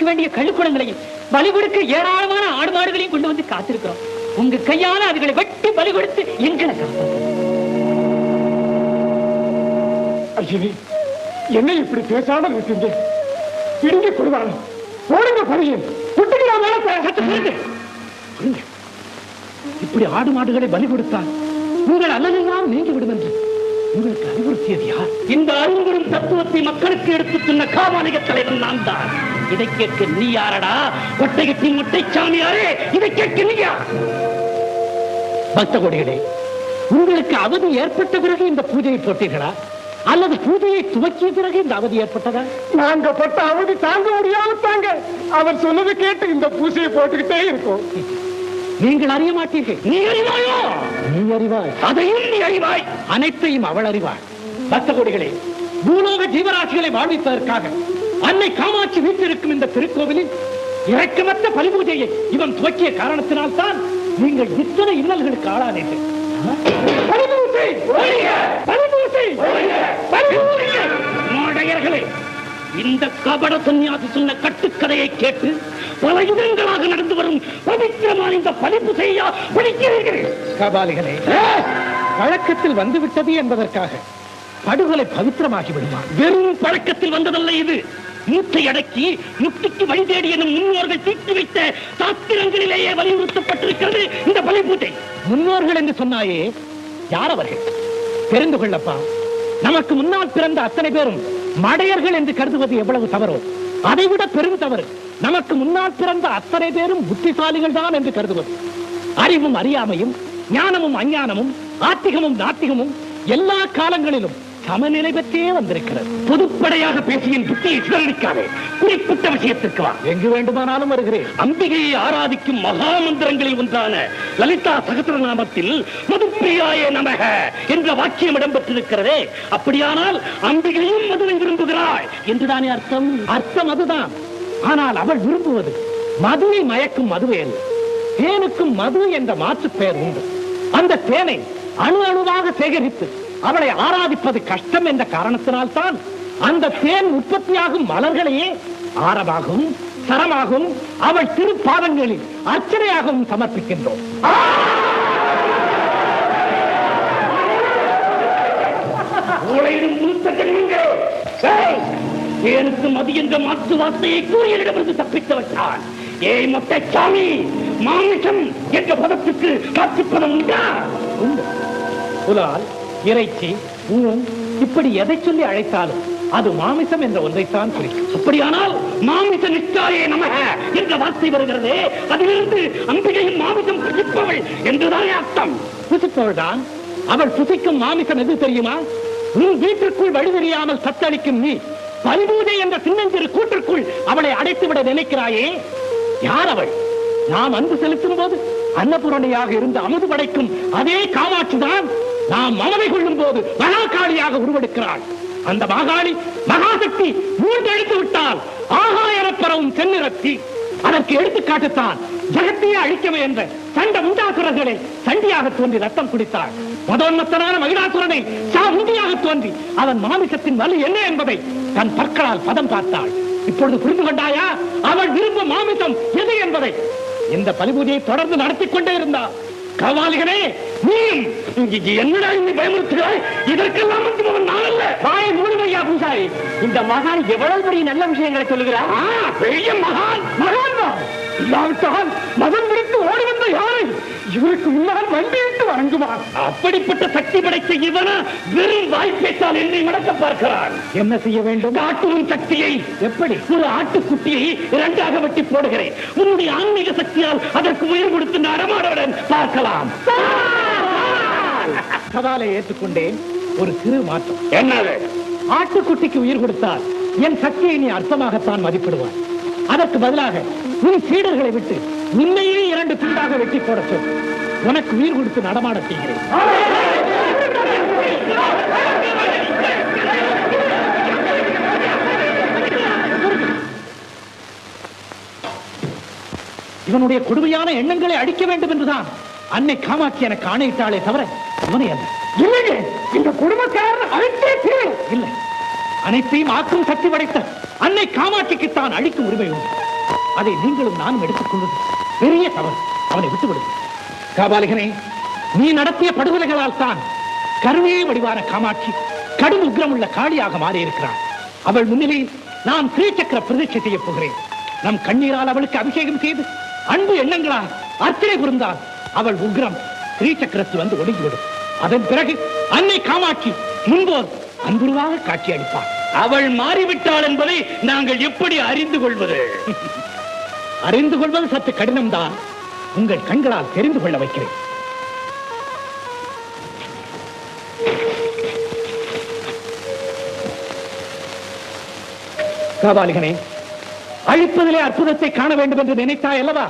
வேண்டிய கழுக்குளங்களையும் பலி கொடுக்க ஏராளமான ஆடு மாடுகளையும் கொண்டு வந்து காத்திருக்கிறோம். உங்க கையால அதுகளை வெட்டி பலி கொடுத்து எங்களை ஐயனே, என்னை இப்படி பேசாமல் இருக்கீங்க. பிடுங்கி கொடுவாங்க, போடுங்க பலியில் இப்படி ஆடு மாடுகளை பலி கொடுத்தால் உங்கள் அல்லலாம் நீங்கிவிடும் என்று உங்களுக்கு அறிவுறுத்தியது யார்? இந்த அறிவுறும் தத்துவத்தை மக்களுக்கு எடுத்து சொன்ன காவாலிக தலைவன் நான் தான். இதை கேட்க நீ யாரடா? ஒட்டகத்தின் முட்டைச்சாமியாரே, இதை கேட்க நீ யார்? பக்த கோடிகளே, உங்களுக்கு அவதி ஏற்பட்ட பிறகு இந்த பூஜையை போட்டீர்களா, அல்லது பூஜையை துவக்கிய பிறகு இந்த அவதி ஏற்பட்டதா? நாங்க பட்ட அவதி தாங்க முடியாம தாங்க அவர் சொன்னது கேட்டு இந்த பூஜையை போட்டுக்கிட்டே இருக்கோம். நீங்கள் அறிய மாட்டீர்கள். நீ அறிவாயோ? நீ அறிவாய், அதையும் நீ அறிவாய், அனைத்தையும் அவள் அறிவாள். பக்த கோடிகளே, பூலோக ஜீவராசிகளை வாழ்விப்பதற்காக அன்னை காமாட்சி வீட்டிருக்கும் இந்த திருக்கோவிலில் இறக்கமற்ற பலிபூஜையை இவன் துவக்கிய காரணத்தினால் தான் நீங்கள் இத்தனை இன்னல்களுக்கு ஆளானீர்கள். இந்த கபட சன்னியாசி சொன்ன கட்டுக்கதையை கேட்டு பல யுகங்களாக நடந்து வரும் பவித்திரமான இந்த பலிப்பு செய்ய படிக்கிறீர்கள். கபாலிகளே, பழக்கத்தில் வந்துவிட்டது என்பதற்காக படுகொலை பவித்திரமாகி விடுமா? வெறும் பழக்கத்தில் வந்ததல்ல இது. மூட்டை அடக்கி முக்திக்கு வழி தேடி எனும் முன்னோர்கள் தீட்டி வைத்த சாஸ்திரங்களிலேயே வலியுறுத்தப்பட்டிருக்கிறது இந்த பலி பூஜை. முன்னோர்கள் என்று சொன்னாயே, யார் அவர்கள்? தெரிந்து கொள்ளப்பா. நமக்கு முன்னால் பிறந்த அத்தனை பேரும் மடையர்கள் என்று கருதுவது எவ்வளவு தவறோ, அதைவிட பெரும் தவறு நமக்கு முன்னால் பிறந்த அத்தனை பேரும் புத்திசாலிகள் தான் என்று கருதுவது. அறிவும் அறியாமையும், ஞானமும் அஞ்ஞானமும், ஆத்திகமும் நாத்திகமும் எல்லா காலங்களிலும் சமநிலை பெற்றே வந்திருக்கிறது. பொதுப்படையாக பேசியின் புத்தியை சிதறடிக்காதே. குறிப்பிட்ட விஷயத்திற்கு வா. எங்கு வேண்டுமானாலும் வருகிறேன். அம்பிகையை ஆராதிக்கும் மகா மந்திரங்களில் ஒன்றான லலிதா சகஸ்ரநாமத்தில் மதுப்பிரியாய நமக என்ற வாக்கியம் இடம்பெற்றிருக்கிறதே, அப்படியானால் அம்பிகையும் மதுவை விரும்புகிறாள் என்றுதானே அர்த்தம்? அர்த்தம் அதுதான். ஆனால் அவள் விரும்புவது மதுவை மயக்கும் மதுவை அல்ல. தேனுக்கும் மது என்ற மாற்று பெயர் உண்டு. அந்த தேனை அணு அணுவாக சேகரித்து அவளை ஆராதிப்பது கஷ்டம் என்ற காரணத்தினால் தான் அந்த தேன் உற்பத்தியாகும் மலர்களையே ஆரமாகவும் சரமாகவும் அவள் திருப்பாதங்களில் அர்ச்சனையாகவும் சமர்ப்பிக்கின்றோம். தேனுக்கு மது என்ற மாற்று வார்த்தையை கூறியலிடமிருந்து தப்பித்தவற்றான். ஏய் மொட்டைச்சாமி, மாமிசம் என்ற பதத்துக்கு மாற்றுப்பதம் உண்டா? உண்டு. புலால், இறைச்சி, ஊன், இப்படி எதை சொல்லி அழைத்தாலும் அது மாமிசம் என்ற ஒன்றைத்தான் குறிக்கும். அப்படியானால் மாமிச நிஷ்டாயே நமக என்ற வார்த்தை வருகிறதே, அதிலிருந்து அம்பிகையின் மாமிசம் புசிப்பவள் என்றுதானே அர்த்தம்? புசிப்பவள் தான். அவள் புசிக்கும் மாமிசம் எது தெரியுமா? உன் வீட்டிற்குள் வழி தெரியாமல் சத்தளிக்கும் நீ பலிபூஜை என்ற சின்னஞ்சிறு கூட்டிற்குள் அவளை அடைத்துவிட நினைக்கிறாயே, யார் அவள்? நாம் அன்பு செலுத்தும் போது அன்னபூரணியாக இருந்து அமுது படைக்கும் அதே காமாட்சி தான் நாம் மனதை கொள்ளும் போது மகாகாளியாக உருவெடுக்கிறாள். அந்த மகாளி மகாசக்தி மூன்றெடுத்து விட்டால் ஆகாயரப்பரவும் செந்நிறத்தி. அதற்கு எடுத்துக்காட்டுத்தான் ஜகத்தையே அழிக்கவே என்ற சண்ட முண்டாசுரர்களை சண்டியாக தோன்றி ரத்தம் குடித்தாள். மதோன்மத்தனான மகிழாசுரனை சாவுண்டியாக தோன்றி அவன் மாமிசத்தின் வலி என்ன என்பதை தன் பற்களால் பதம் பார்த்தாள். இப்பொழுது புரிந்து கொண்டாயா அவள் விரும்பும் மாமிசம் எது என்பதை? இந்த பலிபூஜையை தொடர்ந்து நடத்தி கொண்டே இருந்தார். கவாலிகளே, நீ என்னடா பயமுறுத்துகிறாய்? இதற்கெல்லாம் நான் அல்ல. வாயை மூடுமையா பூசாரி. இந்த மகான் எவ்வளவு பெரிய நல்ல விஷயங்களை சொல்லுகிறார். பெரிய மகான் மகான் தான். இல்லாவிட்டால் மதம் விட்டு ஓடி வந்த யாரை இவருக்கு முன்னால் வண்டியிட்டு வணங்குவார். அப்படிப்பட்ட சக்தி படைத்த இவனா வெறும் வாய்ப்பேச்சால் என்னை மடக்க பார்க்கிறான். என்ன செய்ய வேண்டும்? காட்டுவின் சக்தியை எப்படி? ஒரு ஆட்டுக்குட்டியை இரண்டாக வெட்டி போடுகிறேன். உன்னுடைய ஆன்மீக சக்தியால் அதற்கு உயிர் கொடுத்து நடமாடுடன் பார்க்கலாம். சவாலை ஏற்றுக்கொண்டேன். ஒரு சிறு மாற்றம். என்னது? ஆட்டுக்குட்டிக்கு உயிர் கொடுத்தால் என் சக்தியை நீ அர்த்தமாகத்தான் மதிப்பிடுவாய். அதற்கு பதிலாக உன் சீடர்களை விட்டு உன்னையே 2 துண்டாக வெட்டி போட சொல். உனக்கு உயிர் கொடுத்து நடமாட செய்கிறேன். இவனுடைய கொடுமையான எண்ணங்களை அழிக்க வேண்டும் என்றுதான் அன்னை காமாட்சி எனக்கு ஆணையிட்டாளே தவிர இவனை அல்ல. இல்லையே, இந்த குடும்பக்காரன் அழைத்தே இல்லை. அனைத்தையும் ஆக்கும் சக்தி படைத்த அன்னை காமாட்சிக்கு தான் அழிக்கும் உரிமை உண்டு. அதை நீங்களும் நானும் எடுத்துக்கொண்டது பெரிய தவறு. அவனை விட்டுவிடும். காபாலிகனே, நீ நடத்திய படுகொலைகளால் தான் கருணை வடிவான காமாட்சி கடும் உக்கிரமுள்ள காளியாக மாறியிருக்கிறாள். அவள் முன்னிலையில் நான் ஸ்ரீசக்கர பிரதிஷ்டை செய்யப் போகிறேன். நம் கண்ணீரால் அவளுக்கு அபிஷேகம் செய்து அன்பு எண்ணங்களால் அர்ச்சனை புரிந்தால் அவள் உக்ரம் ஸ்ரீசக்கரத்தில் வந்து ஒடுங்கிவிடும். அதன் பிறகு அன்னை காமாட்சி முன்போல் அன்புருவாக காட்சி அளிப்பாள். அவள் மாறிவிட்டாள் என்பதை நாங்கள் எப்படி அறிந்து கொள்வது? அறிந்து கொள்வது சற்று கடினம்தான். உங்கள் கண்களால் தெரிந்து கொள்ள வைக்கிறேன். காபாலிகனே, அழிப்பதிலே அற்புதத்தை காண வேண்டும் என்று நினைத்தாய் அல்லவா?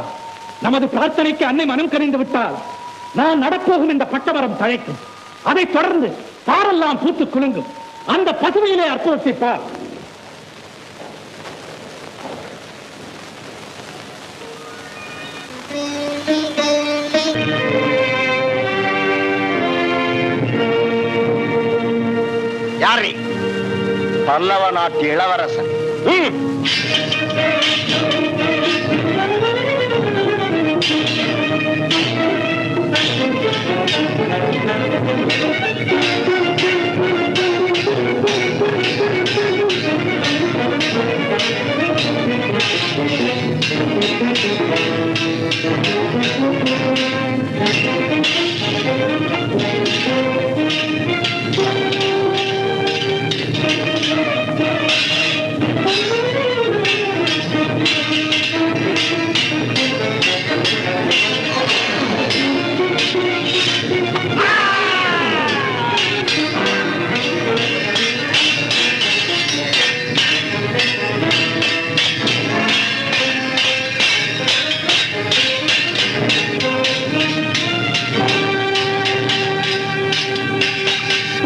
நமது பிரார்த்தனைக்கு அன்னை மனம் கனிந்து விட்டால் நான் நடப்போகும் இந்த பட்டமரம் தழைக்கும். அதைத் தொடர்ந்து பாரெல்லாம் பூத்து குலுங்கும். அந்த பசுமையிலே அற்புதத்தை பார். யாரை? பல்லவ நாட்டு இளவரசன்.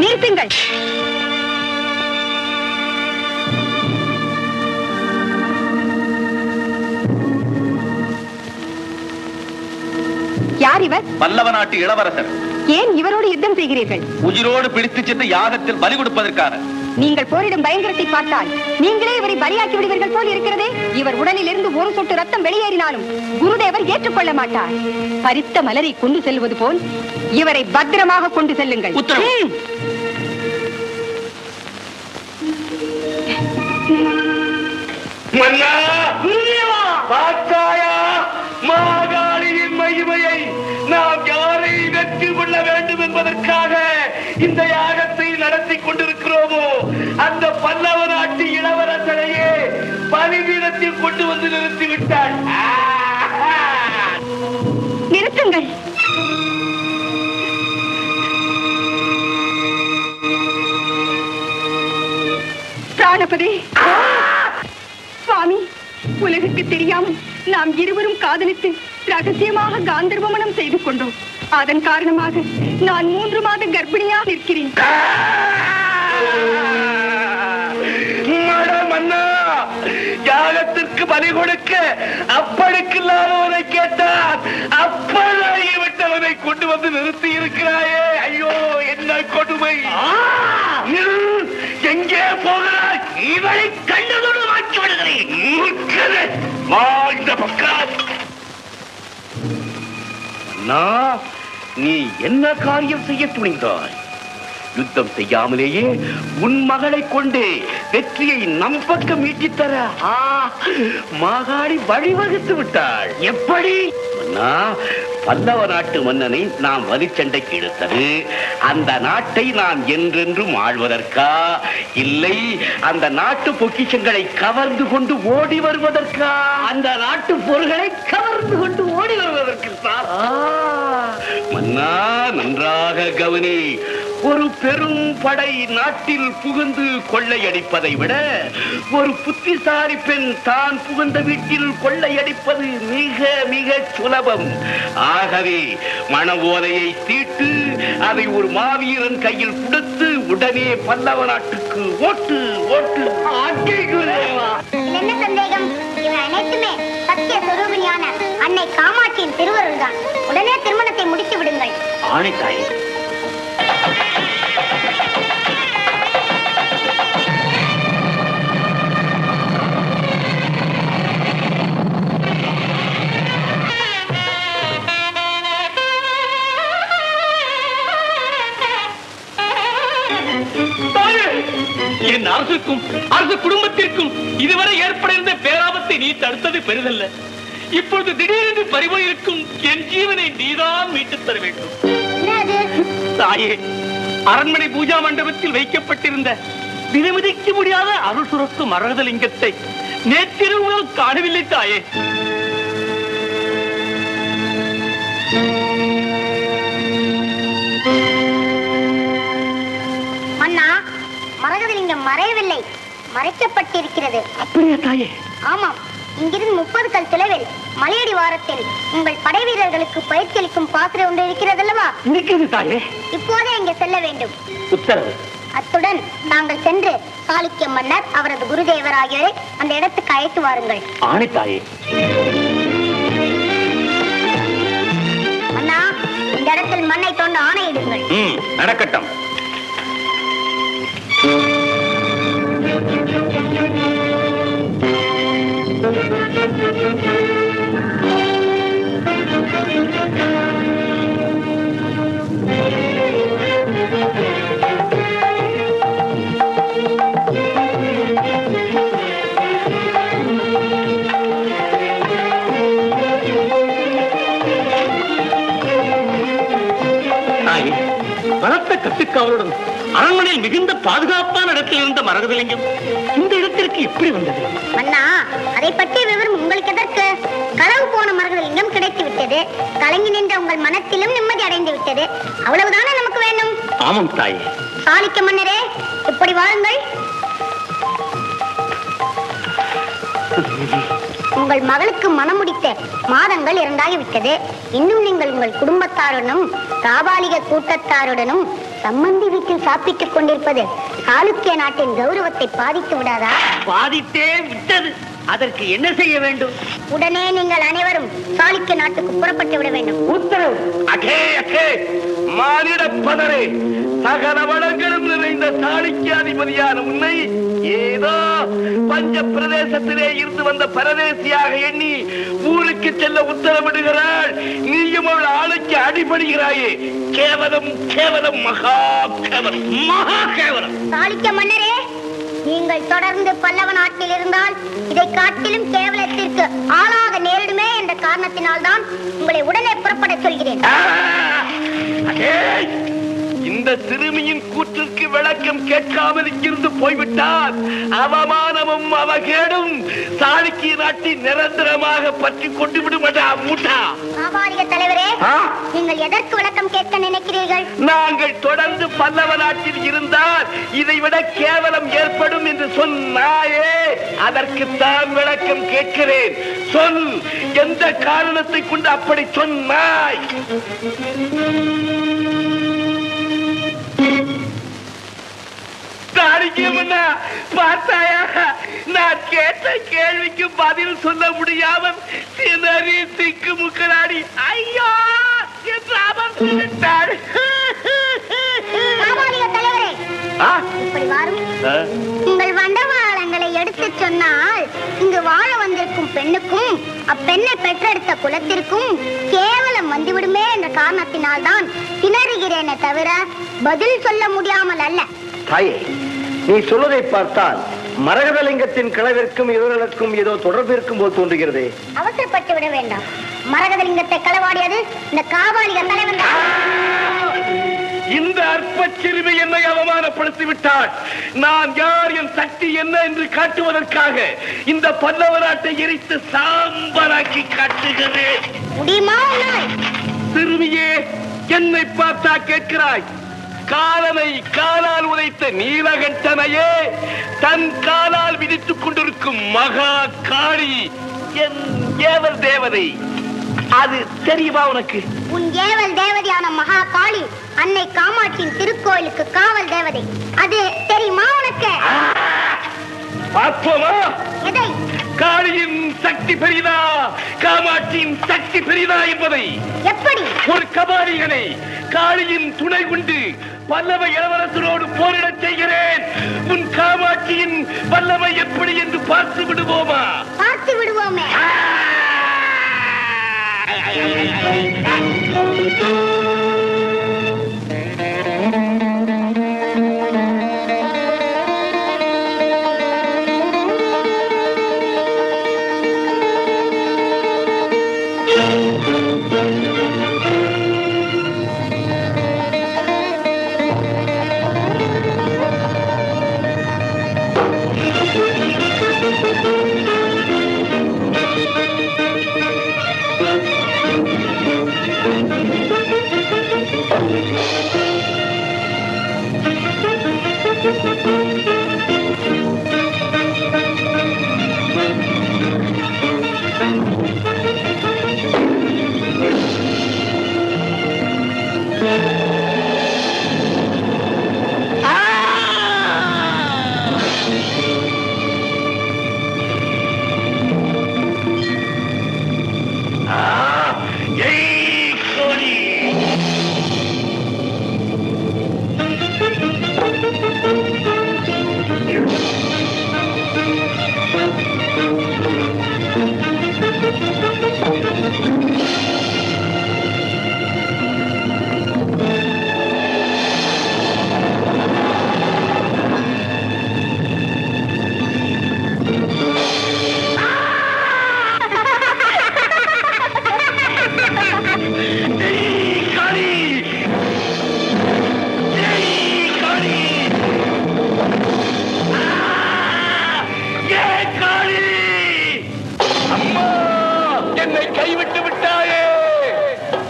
நிறுத்துங்கள். யார் இவர்? பல்லவ நாட்டு இளவரசர். ஏன் இவரோடு யுத்தம் செய்கிறீர்கள்? உயிரோடு பிடித்து சென்று யாகத்தில் பலி கொடுப்பதற்கான. நீங்கள் போரிடும் பயங்கரத்தை பார்த்தால் நீங்களே இவரை பலியாக்கி விடுவீர்கள் போல் இருக்கிறதே. இவர் உடலில் இருந்து ஒரு சொட்டு ரத்தம் வெளியேறினாலும் குருதேவர் ஏற்றுக்கொள்ள மாட்டார். பறித்த மலரை கொண்டு செல்வது போல் இவரை பத்திரமாக கொண்டு செல்லுங்கள். மன்னா, பார்த்தாயா மாகாளியின் மகிமையை? நாம் யாரை வெற்றி கொள்ள வேண்டும் என்பதற்காக இந்த யாகத்தை நடத்தி கொண்டிருக்கிறோமோ அந்த பல்லவ நாட்டு இளவரசனையே பலிபீடத்தில் கொண்டு வந்து நிறுத்திவிட்டாள். நிறுத்துங்கள். பிராணபதே, சுவாமி, உலகுக்கு தெரியாமல் நாம் இருவரும் காதலித்து ரகசியமாக காந்தர்வமனம் செய்து கொண்டோம். அதன் காரணமாக நான் 3 மாத கர்ப்பிணியாக நிற்கிறேன். மன்னா, யாகத்திற்கு பலி கொடுக்க அப்பனுக்கு இல்லாதவனை கேட்டார். அப்பனாகி விட்டவனை கொண்டு வந்து நிறுத்தி இருக்கிறாயே. ஐயோ, என்ன கொடுமை! எங்கே போகிறாய்? இவளை கண்டதோடு மாற்றி விடுகிறேன். நீ என்ன காரியம் செய்ய துணிந்தாய்? யுத்தம் செய்யாமலேயே உன் மகளை கொண்டு வெற்றியை நம் பக்கம் ஈட்டித்தர மாகாளி வழிவகுத்து விட்டாள். எப்படி? பல்லவ நாட்டு மன்னனை நாம் வலிச்சண்டைக்கு இழுத்தது அந்த நாட்டை நாம் என்றென்றும் ஆழ்வதற்கா, இல்லை அந்த நாட்டு பொக்கிஷங்களை கவர்ந்து கொண்டு ஓடி வருவதற்கா? அந்த நாட்டு பொருள்களை கவர்ந்து கொண்டு ஓடி வருவதற்கு சார். மன்னா, நன்றாக கவனி. ஒரு பெரும் படை நாட்டில் புகுந்து கொள்ளையடிப்பதை விட ஒரு புத்திசாலி பெண் தான் புகுந்த வீட்டில் கொள்ளையடிப்பது மிக மிக சுலபம். ஆகவே மன ஓலையை தீட்டு அதை ஒரு மாவீரன் கையில் கொடுத்து உடனே பல்லவ நாட்டுக்கு ஓட்டு ஓட்டு. என்ன சந்தேகம்? இவை அனைத்துமே சத்திய சொரூபிணியான அன்னை காமாட்சியின் திருவருள் தான். உடனே திருமணத்தை முடித்து விடுங்கள். ஆணைத்தாயே. அரச குடும்பத்திற்கும் இதுவரை ஏற்பட இருந்த பேராபத்தை நீ தடுத்தது பெரிதல்ல. இப்பொழுது திடீரென்று பறிபோயிருக்கும் என் ஜீவனை நீதான் மீட்டுத் தர வேண்டும். தாயே, அரண்மனை பூஜா மண்டபத்தில் வைக்கப்பட்டிருந்த விதிமதிக்க முடியாத அருள் சுரக்கும் மரகதலிங்கத்தை நேற்றிரவு முதல் காணவில்லை தாயே. மன்னா, மரகதலிங்கம் மறையவில்லை, மறைக்கப்பட்டிருக்கிறது. அப்படியா தாயே? ஆமாம். இங்கிருந்து 30 கல் தொலைவில் மலையடி வாரத்தில் உங்கள் படை வீரர்களுக்கு பயிற்சி அளிக்கும் பாத்திரை ஒன்று இருக்கிறதல்லவா? இருக்கிறது தாயே. இப்போதே இங்கே செல்ல வேண்டும். உத்தரவு. அத்துடன் நாங்கள் சென்று சாளுக்கிய மன்னர், அவரது குருதேவர் ஆகியோரை அந்த இடத்துக்கு அழைத்து வாருங்கள். ஆணை தாயே. அண்ணா, இந்த இடத்தில் மண்ணை தோண்ட ஆணையிடுங்கள். நடக்கட்டும். பலத்த கட்டுக்காவலுடன் அரண்மனையில் மிகுந்த பாதுகாப்பான இடத்தில் இருந்த மரகதலிங்கம் இந்த இடத்திற்கு எப்படி வந்தது? மன்னா, அதை பற்றிய விவரம் உங்களுக்கு எதற்கு? களவு போன மரகதலிங்கம் கிடைத்து விட்டது. கலங்கி நின்ற உங்கள் மனத்திலும் நிம்மதி அடைந்து விட்டது. அவ்வளவுதானே நமக்கு வேண்டும்? ஆமாம் தாயே. சாளுக்கிய மன்னரே, இப்படி வாருங்கள். உங்கள் மகளுக்கு மனம் முடித்த மாதங்கள் 2 ஆகிவிட்டது. இன்னும் நீங்கள் உங்கள் குடும்பத்தாருடனும் காபாலிக கூட்டத்தாருடனும் சம்பந்தி வீட்டில் சாப்பிட்டுக் கொண்டிருப்பது சாளுக்கிய நாட்டின் கௌரவத்தை பாதித்து விடாதா? பாதித்தே விட்டது. அதற்கு என்ன செய்ய வேண்டும்? உடனே நீங்கள் அனைவரும் சாளுக்கிய நாட்டுக்கு புறப்பட்டு விட வேண்டும். உத்தரவு. அகே அகே, மானிட பதரே, சகல வளங்களும் நிறைந்த சாளுக்கியாதிபதியான உன்னை ஏதோ பஞ்ச பிரதேசத்திலே இருந்து வந்த பரதேசியாக எண்ணி ஊருக்கு செல்ல உத்தரவிடுகிறாள். நீயும் அவள் ஆளுக்கு அடிபடுகிறாயே. கேவலம் கேவலம், மகா கேவலம், மகா கேவலம். சாளுக்கிய மன்னரே, நீங்கள் தொடர்ந்து பல்லவ நாட்டில் இருந்தால் இதை காட்டிலும் கேவலத்திற்கு ஆளாக நேரிடுமே என்ற காரணத்தினால் தான் உங்களை உடனே புறப்பட சொல்கிறேன். இந்த சிறுமியின் கூற்றுக்கு விளக்கம் கேட்காமல் இங்கிருந்து போய்விட்டால் அவமானமும் அவகேடும் சாளுக்கிய நாட்டை நிரந்தரமாக பற்றி கொண்டு விடுமடா மூட்டா. காபாலிக தலைவரே, நீங்கள் எதற்கு விளக்கம் கேட்க நினைக்கிறீர்கள்? நாங்கள் தொடர்ந்து பல்லவ நாட்டில் இருந்தால் இதைவிட கேவலம் ஏற்படும் என்று சொன்னாயே, அதற்குத்தான் விளக்கம் கேட்கிறேன். சொல், எந்த காரணத்தை கொண்டு அப்படி சொன்னாய்? பார்த்தாயா, நான் கேட்ட கேள்விக்கு பதில் சொல்ல முடியாமல் சிதறி திக்கு முக்கலாடி ஐயோ என்று அவர் விட்டார். தலைவரே, இப்படி வாரும். உங்கள் வண்டவாளங்களை எடுத்து சொன்னால் இங்கு வாழ வந்திருக்கும் பெண்ணுக்கும் அப்பெண்ணை பெற்றெடுத்த குலத்திற்கும் கேவலம் வந்துவிடுமே என்ற காரணத்தினால் தான் திணறுகிறேனே தவிர பதில் சொல்ல முடியாமல் அல்ல. தாயே, நீ சொல்வதை பார்த்தால் மரகதலிங்கத்தின் கிளவிற்கும் இவர்களுக்கும் ஏதோ தொடர்பு இருக்கும் போது தோன்றுகிறது. அவசரப்பட்டு விட வேண்டாம். மரகதலிங்கத்தை களவாடியது இந்த காபாலிக தலைவன். இந்த அற்ப சிறுமி என்னை அவமானப்படுத்தி விட்டாள். நான் யார், என் சக்தி என்ன என்று காட்டுவதற்காக இந்த பல்லவ நாட்டை எரித்து சாம்பராக்கி காட்டுகிறேன். முடியுமா? சிறுமியே, என்னை பார்த்தா கேட்கிறாய்? காலனை காலால் உதைத்த நீலகண்டனையே தன் காலால் விதித்துக் கொண்டிருக்கும் மகா காளி என் ஏவல் தேவதை. அது தெரியுமா உனக்கு? உன் ஏவல் தேவதையான மகா காளி அன்னை காமாட்சியின் திருக்கோயிலுக்கு காவல் தேவதை. அது தெரியுமா உனக்கு? பார்ப்போமா? எதை? காளியின் சக்தி பெரிதா, காமாட்சியின் சக்தி பெரிதா என்பதை. எப்படி? ஒரு கபாலிகனை காளியின் துணை கொண்டு பல்லவ இளவரசரோடு போரிடச் செய்கிறேன். உன் காமாட்சியின் வல்லமை எப்படி என்று பார்த்து விடுவோமா? பார்த்து விடுவோமே.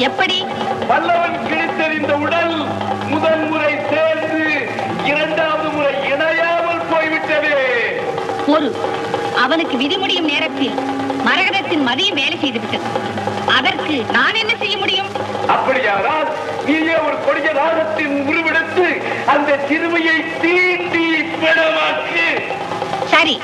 எப்படி பல்லவன் கிழித்தெறிந்த உடல் முதல் முறை சேர்ந்து இரண்டாவது முறை இணையாமல் போய்விட்டது. அவனுக்கு விதிமுடியும் நேரத்தில் மரகதத்தின் மதியம் வேலை செய்துவிட்டது. அதற்கு நான் என்ன செய்ய முடியும்? அப்படியானால் நீயே ஒரு கொடிய ராகத்தின் உருவெடுத்து அந்த சிறுமியை தீண்டி பிணமாக்கு. சரி.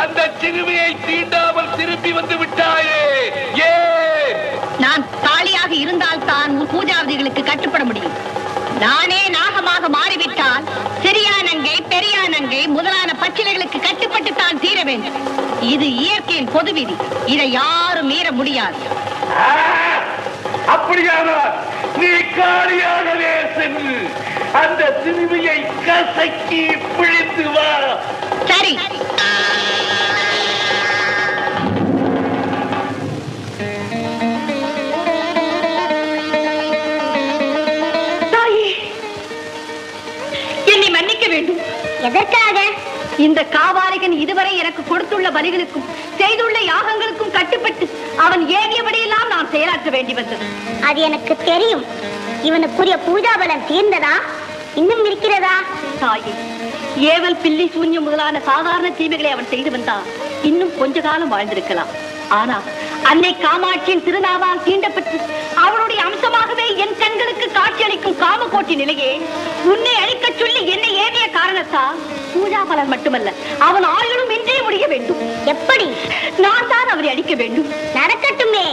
அந்த சிறுமியை தீண்டாமல் திரும்பி வந்து விட்டாயே. நான் தாலியாக இருந்தால் தான் பூஜாவதிகளுக்கு கட்டுப்பட முடியும். நானே நாகமாக மாறிவிட்டால் சிறியானங்கை பெரியானங்கை முதலான பச்சிலைகளுக்கு கட்டுப்பட்டு தான் தீர வேண்டும். இது இயற்கையின் பொது விதி. இதை யாரும் மீற முடியாது. அப்படியானால் நீ காலியாகவே சென்று அந்த சிறுமியை கசக்கி பிழித்து வா. சரி. என்னை மன்னிக்க வேண்டும். எதற்காக? இந்த காவாலிகன் இதுவரை எனக்கு கொடுத்துள்ள பலிகளுக்கும் செய்துள்ள யாகங்களுக்கும் கட்டுப்பட்டு அவன் ஏகியபடியெல்லாம் நான் செயலாற்ற வேண்டி வந்தது. அது எனக்கு தெரியும். இவனுக்குரிய பூஜா பலம் தீர்ந்ததா? இன்னும் இருக்கிறதா? தாயே, ஏவல் பில்லி சூன்யம் முதலான சாதாரண தீமைகளை அவன் செய்து வந்தான். இன்னும் கொஞ்ச காலம் வாழ்ந்திருக்கலாம். ஆனா அன்னை காமாட்சியின் திருநாவால் தீண்டப்பட்டு அவனுடைய அம்சமாகவே என் கண்களுக்கு காட்சியளிக்கும் காமகோட்டி நிலையே உன்னை அழிக்க சொல்லி என்னை ஏவிய காரணத்தால் பூஜா பலன் மட்டுமல்ல, அவன் ஆயுளும் இன்றே முடிய வேண்டும். எப்படி? நான் தான் அவரை அழிக்க வேண்டும். நடக்கட்டுமே.